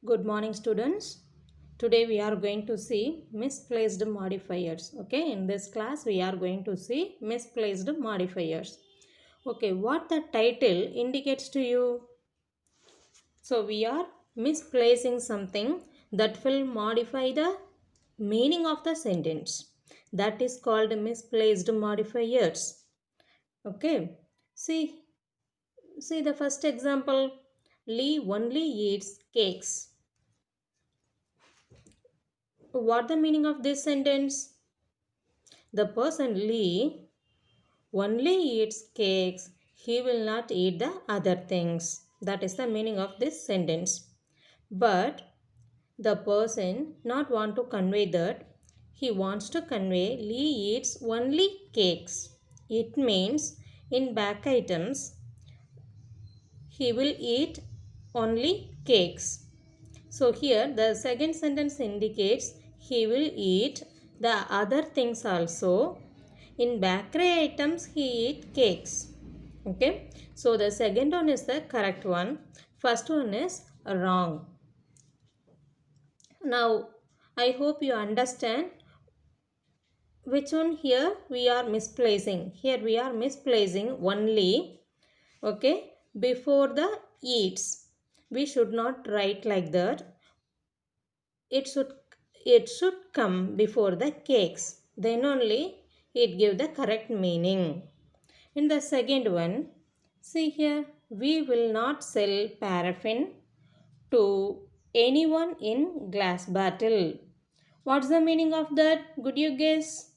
Good morning, students. Today we are going to see misplaced modifiers. Okay, in this class we are going to see misplaced modifiers. Okay, what the title indicates to you? So we are misplacing something that will modify the meaning of the sentence. That is called misplaced modifiers. Okay, see, see the first example. Lee only eats cakes. What the meaning of this sentence? The person Lee only eats cakes. He will not eat the other things. That is the meaning of this sentence. But the person not want to convey that. He wants to convey Lee eats only cakes. It means in back items he will eat only cakes. So here the second sentence indicates he will eat the other things also. In bakery items he eat cakes. Okay. So the second one is the correct one. First one is wrong. Now I hope you understand which one here we are misplacing. Here we are misplacing only. Okay. Before the eats. We should not write like that. it should it should come before the cakes, then only it give the correct meaning. In the second one, see here, we will not sell paraffin to anyone in glass bottle. What's the meaning of that? Could you guess?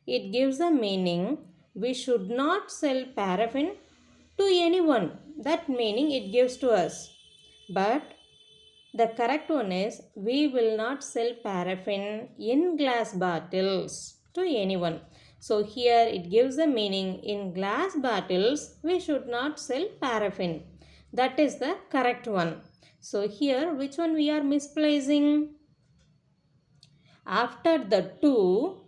It gives a meaning we should not sell paraffin to anyone. That meaning it gives to us. But the correct one is we will not sell paraffin in glass bottles to anyone. So here it gives the meaning in glass bottles we should not sell paraffin. That is the correct one. So here which one we are misplacing? After the two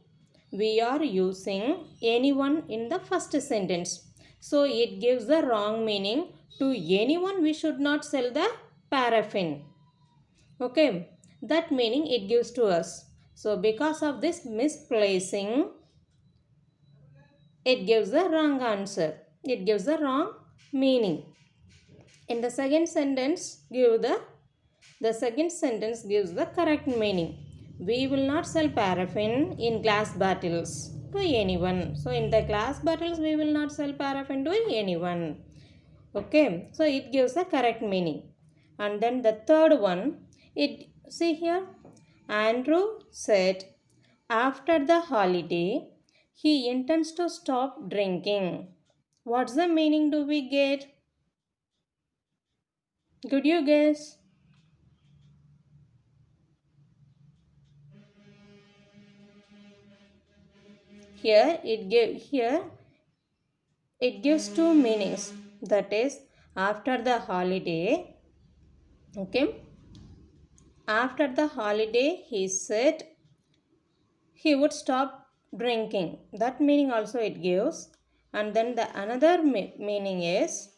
we are using anyone in the first sentence. So it gives the wrong meaning. To anyone we should not sell the paraffin. Okay, that meaning it gives to us. So because of this misplacing, it gives the wrong answer. It gives the wrong meaning. In the second sentence, the second sentence gives the correct meaning. We will not sell paraffin in glass bottles to anyone. So in the glass bottles, we will not sell paraffin to anyone. Okay, so it gives the correct meaning. And then the third one, it see here, Andrew said after the holiday he intends to stop drinking. What's the meaning do we get? Could you guess? Here it gives two meanings. That is after the holiday. Okay. After the holiday he said he would stop drinking. That meaning also it gives. And then the another meaning is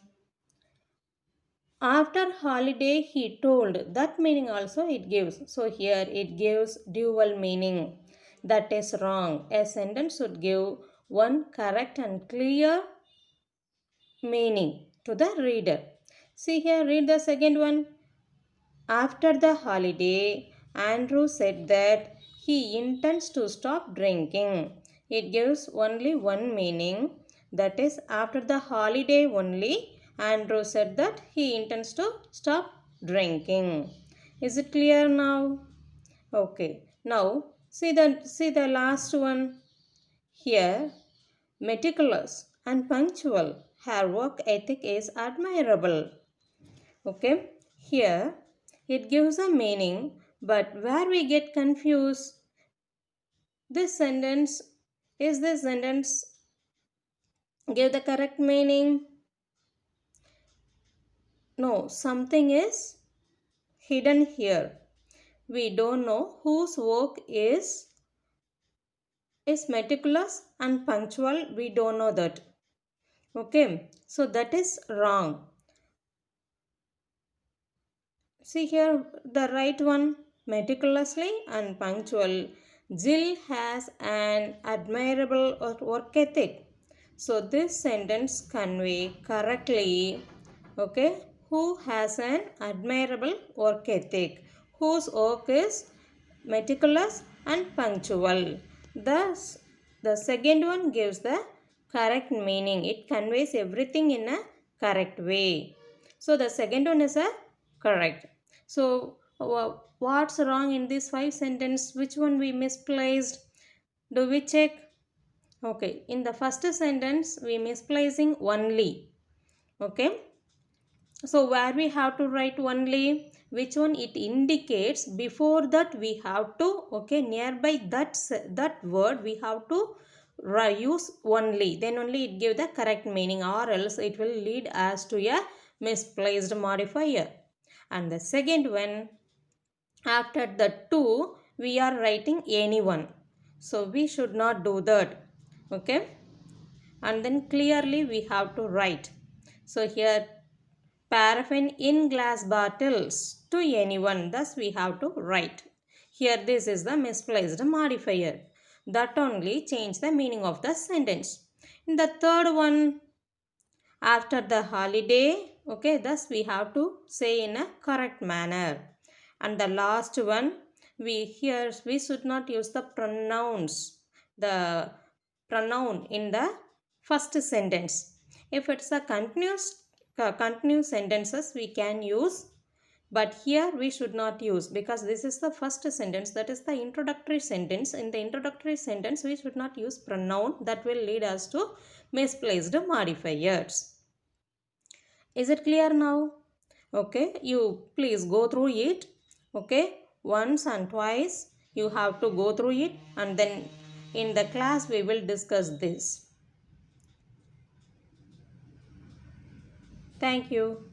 after holiday he told. That meaning also it gives. So here it gives dual meaning. That is wrong. A sentence should give one correct and clear meaning to the reader. See here, read the second one. After the holiday, Andrew said that he intends to stop drinking. It gives only one meaning. That is, after the holiday only, Andrew said that he intends to stop drinking. Is it clear now? Okay. Now, see the last one. Here, meticulous and punctual. Her work ethic is admirable. Okay. Here, it gives a meaning, but where we get confused, this sentence, is this sentence give the correct meaning? No, something is hidden here. We don't know whose work is meticulous and punctual. We don't know that. Okay, so that is wrong. See here the right one, meticulously and punctual. Jill has an admirable work ethic. So this sentence convey correctly, okay, who has an admirable work ethic, whose work is meticulous and punctual. Thus, the second one gives the correct meaning. It conveys everything in a correct way. So the second one is a correct. So what's wrong in this five sentence? Which one we misplaced? Do we check? Okay, in the first sentence we misplacing only. Okay, so where we have to write only, which one it indicates, before that we have to, okay, nearby that word we have to use only, then only it give the correct meaning, or else it will lead us to a misplaced modifier. And the second one, after the two we are writing anyone, so we should not do that. Okay, and then clearly we have to write. So here, paraffin in glass bottles to anyone, thus we have to write. Here this is the misplaced modifier. That only change the meaning of the sentence. In the third one, after the holiday, okay, thus we have to say in a correct manner. And the last one, we should not use the pronouns, the pronoun in the first sentence. If it's a continuous sentences we can use, but here we should not use, because this is the first sentence, that is the introductory sentence. In the introductory sentence we should not use pronoun, that will lead us to misplaced modifiers. Is it clear now? Okay, you please go through it. Okay, once and twice you have to go through it, and then in the class we will discuss this. Thank you.